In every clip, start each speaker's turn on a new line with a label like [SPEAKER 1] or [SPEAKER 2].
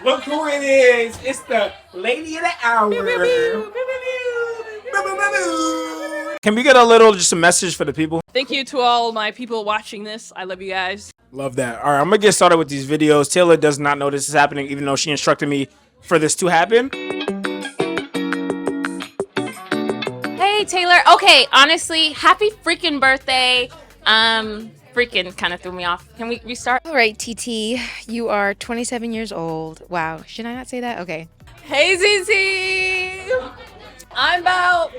[SPEAKER 1] Look who it is. It's the lady of the hour. Can we get just a message for the people?
[SPEAKER 2] Thank you to all my people watching this. I love you guys.
[SPEAKER 1] Love that. All right, I'm going to get started with these videos. Taylor does not know this is happening, even though she instructed me for this to happen.
[SPEAKER 3] Hey, Taylor. Okay, honestly, happy freaking birthday. Freaking kind of threw me off. Can we restart?
[SPEAKER 4] All right, TT, you are 27 years old. Wow, should I not say that? Okay.
[SPEAKER 2] Hey, ZZ. I'm about,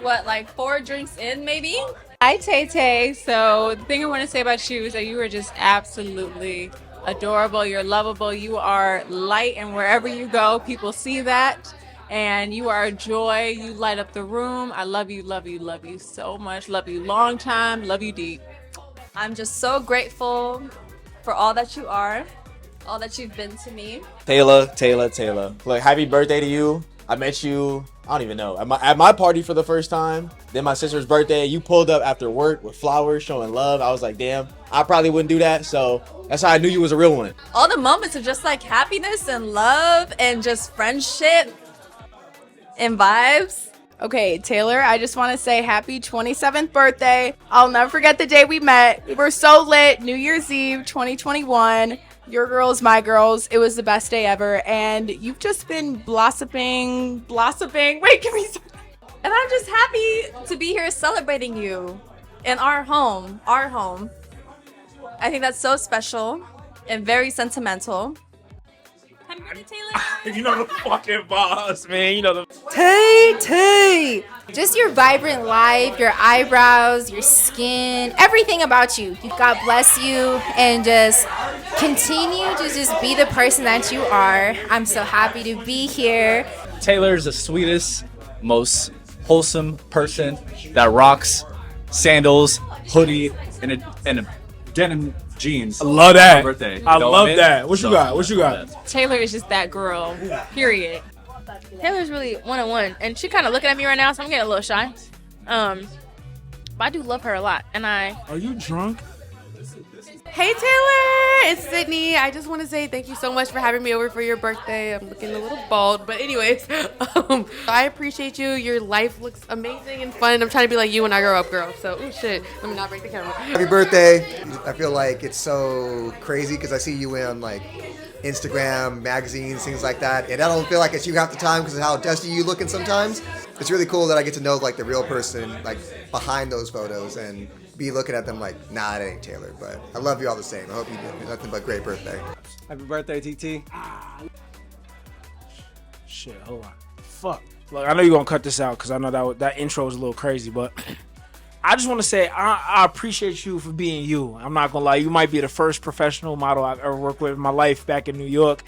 [SPEAKER 2] like 4 drinks in, maybe? Hi, Tay Tay. So the thing I want to say about you is that you are just absolutely adorable. You're lovable. You are light, and wherever you go, people see that. And you are a joy. You light up the room. I love you, love you, love you so much. Love you long time. Love you deep.
[SPEAKER 5] I'm just so grateful for all that you are, all that you've been to me.
[SPEAKER 6] Taylor. Look, happy birthday to you. I met you, I don't even know, at my party for the first time. Then my sister's birthday. You pulled up after work with flowers, showing love. I was like, damn, I probably wouldn't do that. So that's how I knew you was a real one.
[SPEAKER 5] All the moments of just like happiness and love and just friendship and vibes.
[SPEAKER 7] Okay, Taylor, I just want to say happy 27th birthday. I'll never forget the day we met. We were so lit. New Year's Eve 2021. Your girls, my girls. It was the best day ever. And you've just been blossoming. Wait, give me some.
[SPEAKER 5] And I'm just happy to be here celebrating you in our home. I think that's so special and very sentimental.
[SPEAKER 3] Happy birthday, Taylor.
[SPEAKER 1] You know the fucking boss, man. You know the...
[SPEAKER 4] Tay! Just your vibrant life, your eyebrows, your skin, everything about you. God bless you, and just continue to just be the person that you are. I'm so happy to be here.
[SPEAKER 8] Taylor's the sweetest, most wholesome person that rocks sandals, hoodie, and a denim jeans.
[SPEAKER 1] I love that.
[SPEAKER 8] Birthday.
[SPEAKER 1] I love that. What you got?
[SPEAKER 2] Taylor is just that girl, period.
[SPEAKER 3] Taylor's really one-on-one, and she kind of looking at me right now, so I'm getting a little shy. But I do love her a lot, and
[SPEAKER 1] Are you drunk?
[SPEAKER 9] Hey Taylor, it's Sydney. I just want to say thank you so much for having me over for your birthday. I'm looking a little bald, but anyways, I appreciate you. Your life looks amazing and fun. I'm trying to be like you when I grow up, girl. So, oh shit, let me not break the camera.
[SPEAKER 10] Happy birthday. I feel like it's so crazy because I see you in like Instagram, magazines, things like that, and I don't feel like it's you half the time because of how dusty you looking sometimes. It's really cool that I get to know like the real person like behind those photos and be looking at them like, nah, it ain't Taylor, but I love you all the same. I hope you do nothing but great birthday.
[SPEAKER 8] Happy birthday, TT.
[SPEAKER 1] Shit, hold on. Fuck. Look, I know you're gonna cut this out because I know that intro is a little crazy, but I just want to say I appreciate you for being you. I'm not gonna lie, you might be the first professional model I've ever worked with in my life back in New York,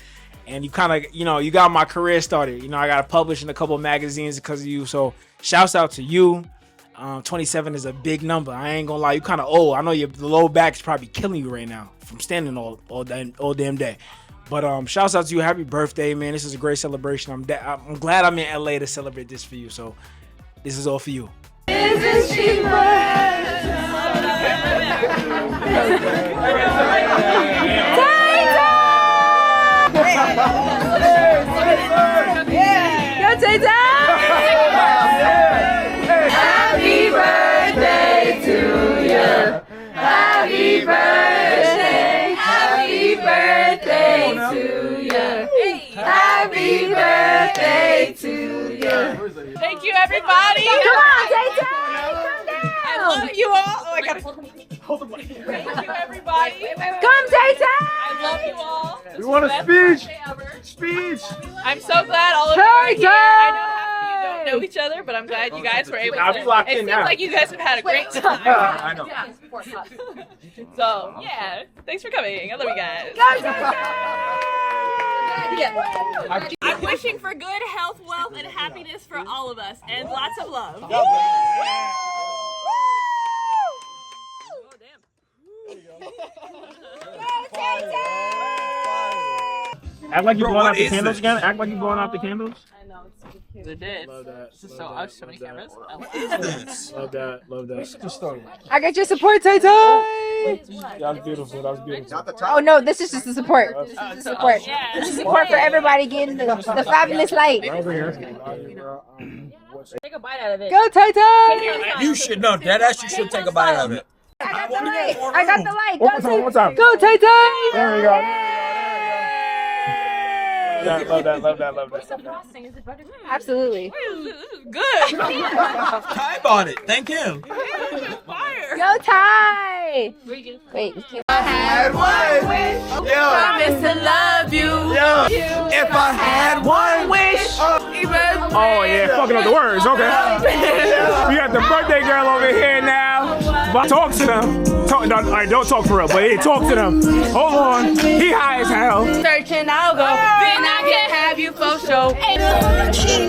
[SPEAKER 1] and you kind of, you got my career started. I got published in a couple of magazines because of you. So shouts out to you. 27 is a big number. I ain't gonna lie, you kind of old. I know your low back is probably killing you right now from standing all damn day. But shouts out to you. Happy birthday, man. This is a great celebration. I'm glad I'm in LA to celebrate this for you. So this is all for you.
[SPEAKER 5] Happy birthday to you. Happy birthday. Happy birthday to you. Happy birthday to you.
[SPEAKER 2] Thank you, everybody.
[SPEAKER 5] Come on, Tay Tay.
[SPEAKER 2] I love you all. Oh, I gotta hold the mic. Thank you, everybody.
[SPEAKER 5] Come, Tay Tay.
[SPEAKER 2] I love you all.
[SPEAKER 1] We want a
[SPEAKER 2] Best
[SPEAKER 1] speech.
[SPEAKER 2] birthday ever.
[SPEAKER 1] Speech.
[SPEAKER 2] I'm so glad all of you are here. I know half of you don't know each other, but I'm glad you guys were able
[SPEAKER 1] I'll
[SPEAKER 2] to.
[SPEAKER 1] be locked
[SPEAKER 2] It
[SPEAKER 1] in
[SPEAKER 2] seems
[SPEAKER 1] now.
[SPEAKER 2] like you guys have had a great time.
[SPEAKER 1] I know.
[SPEAKER 2] So, yeah. Thanks for coming. I love you guys. I'm wishing for good health, wealth, and happiness for all of us, and lots of love.
[SPEAKER 1] Act like you
[SPEAKER 11] Bro,
[SPEAKER 1] blowing
[SPEAKER 11] what
[SPEAKER 1] out the
[SPEAKER 11] is
[SPEAKER 1] candles
[SPEAKER 11] this?
[SPEAKER 1] again. Act like you blowing out the candles.
[SPEAKER 12] They did.
[SPEAKER 1] Love that.
[SPEAKER 12] This is so out so many cameras.
[SPEAKER 1] Love that. Love that. What's the story?
[SPEAKER 4] I got your support, Tay.
[SPEAKER 1] That was beautiful. That was beautiful.
[SPEAKER 4] Oh no, this is just the support. This is the support. This is support for everybody getting the fabulous light.
[SPEAKER 12] Take a bite out of it.
[SPEAKER 4] Go, Tay Tay!
[SPEAKER 11] You should know. Deadass, you should take a bite of it.
[SPEAKER 4] I got the light. I got the light.
[SPEAKER 1] One time.
[SPEAKER 4] Go, Tay Tay!
[SPEAKER 1] There we go. Love that.
[SPEAKER 4] Absolutely.
[SPEAKER 12] Good.
[SPEAKER 11] Ty bought it. Thank him.
[SPEAKER 4] Go, Ty! Wait,
[SPEAKER 11] I had one wish.
[SPEAKER 7] Promise to love you.
[SPEAKER 11] If I had one wish.
[SPEAKER 1] Oh yeah, fucking up the words. Okay. We got the birthday girl over here now. But talk to them. Don't talk for real, but yeah, talk to them. Hold on. He high as hell.
[SPEAKER 7] Searching, I'll go. Then I can have you for sure.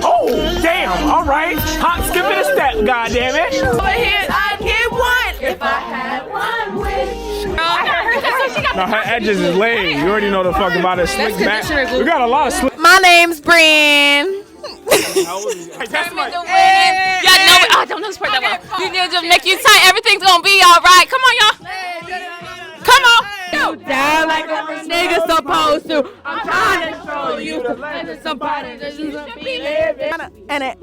[SPEAKER 1] Oh, damn. All right. Hot skipping a step, goddammit.
[SPEAKER 7] Over here, I get one. If I had one wish.
[SPEAKER 1] No, her edges is laid. You already know the fuck about it. Slick back. We got a lot of slick.
[SPEAKER 7] My name's Bryn.
[SPEAKER 1] That's my.
[SPEAKER 3] Yeah, no, I don't know this part that well. You need to make you tight. Everything's gonna be all right. Come on, y'all. Come on.
[SPEAKER 7] Down like a nigga supposed to. I'm trying to show you that somebody that you should be living. And it,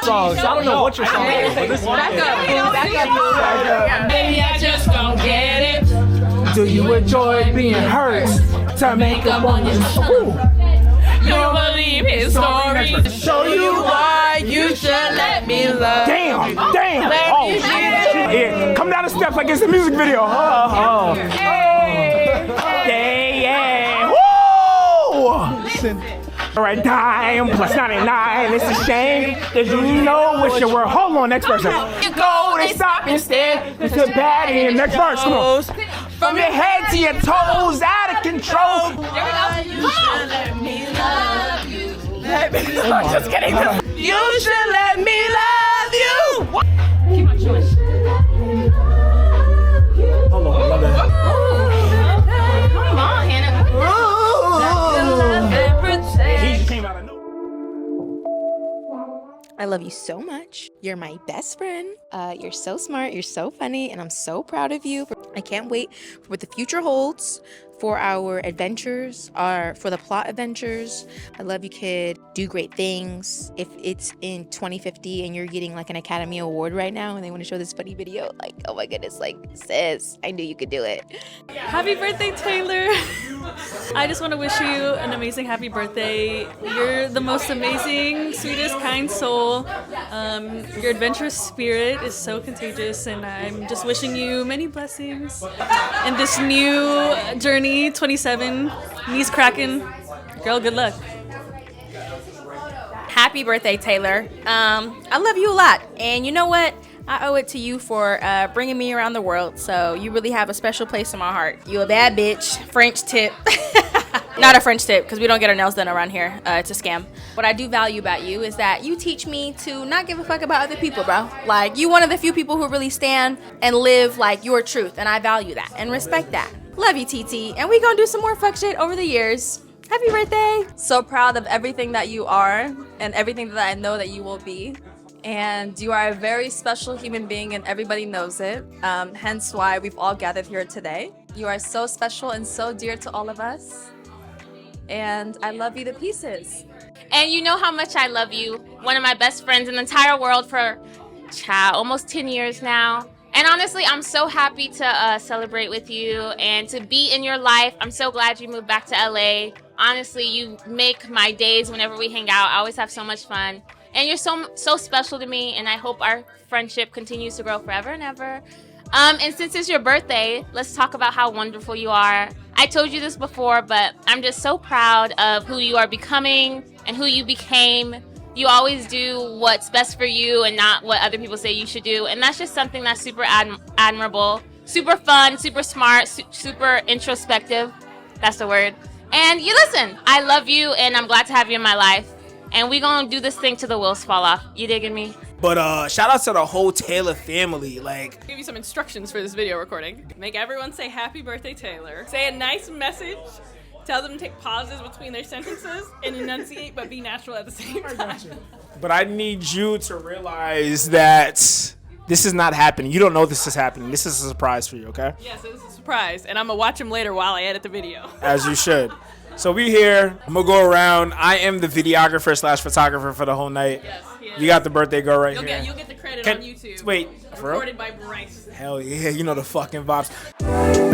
[SPEAKER 1] Songs. I don't know what your song is, but this is
[SPEAKER 7] Back up. Maybe I just don't get it.
[SPEAKER 1] Do you enjoy being hurt to make up on your soul?
[SPEAKER 7] You don't believe his story. Show you why you should let me love.
[SPEAKER 1] Damn. Oh, yeah. Come down the steps like it's a music video. Oh. Yeah. Woo! Listen. All right, dime plus 99. It's a shame that you know what your word. Hold on, next person. You go, they stop instead. It's a baddie. Next verse, come on. From your head to your toes, out of control.
[SPEAKER 7] Just kidding. You should let me love you.
[SPEAKER 1] Hold on, love that.
[SPEAKER 3] Come on, Hannah.
[SPEAKER 1] He just came out of nowhere.
[SPEAKER 13] I love you so much. You're my best friend. You're so smart. You're so funny. And I'm so proud of you. I can't wait for what the future holds for our adventures, for the plot adventures. I love you, kid. Do great things. If it's in 2050 and you're getting like an Academy Award right now and they want to show this funny video, like, oh my goodness, like, sis, I knew you could do it.
[SPEAKER 14] Happy birthday, Taylor. I just want to wish you an amazing happy birthday. You're the most amazing, sweetest, kind soul. Your adventurous spirit is so contagious, and I'm just wishing you many blessings in this new journey. 27, knees cracking. Girl, good luck.
[SPEAKER 7] Happy birthday, Taylor. I love you a lot. And you know what? I owe it to you for bringing me around the world. So you really have a special place in my heart. You a bad bitch. French tip. Not a French tip, because we don't get our nails done around here. It's a scam. What I do value about you is that you teach me to not give a fuck about other people, bro. Like, you one of the few people who really stand and live like your truth. And I value that and respect that. Love you, TT. And we gonna do some more fuck shit over the years. Happy birthday.
[SPEAKER 5] So proud of everything that you are and everything that I know that you will be. And you are a very special human being and everybody knows it. Hence why we've all gathered here today. You are so special and so dear to all of us. And I love you to pieces.
[SPEAKER 3] And you know how much I love you. One of my best friends in the entire world for, almost 10 years now. And honestly, I'm so happy to celebrate with you and to be in your life. I'm so glad you moved back to LA. Honestly, you make my days whenever we hang out. I always have so much fun. And you're so special to me, and I hope our friendship continues to grow forever and ever. And since it's your birthday, let's talk about how wonderful you are. I told you this before, but I'm just so proud of who you are becoming and who you became. You always do what's best for you and not what other people say you should do. And that's just something that's super admirable, super fun, super smart, super introspective. That's the word. And you listen, I love you and I'm glad to have you in my life. And we gonna do this thing till the wheels fall off. You digging me?
[SPEAKER 1] But shout out to the whole Taylor family. Like,
[SPEAKER 12] I'll give you some instructions for this video recording. Make everyone say happy birthday, Taylor. Say a nice message. Tell them to take pauses between their sentences and enunciate, but be natural at the same time.
[SPEAKER 1] but I need you to realize that this is not happening. You don't know this is happening. This is a surprise for you, okay?
[SPEAKER 12] Yes, it was a surprise, and I'm gonna watch him later while I edit the video.
[SPEAKER 1] As you should. So we here. I'm gonna go around. I am the videographer / photographer for the whole night.
[SPEAKER 12] Yes,
[SPEAKER 1] You got the birthday girl right
[SPEAKER 12] You'll
[SPEAKER 1] here.
[SPEAKER 12] You'll get the credit
[SPEAKER 1] Can-
[SPEAKER 12] on YouTube.
[SPEAKER 1] Wait, for real?
[SPEAKER 12] Recorded by Bryce.
[SPEAKER 1] Hell yeah, you know the fucking vibes.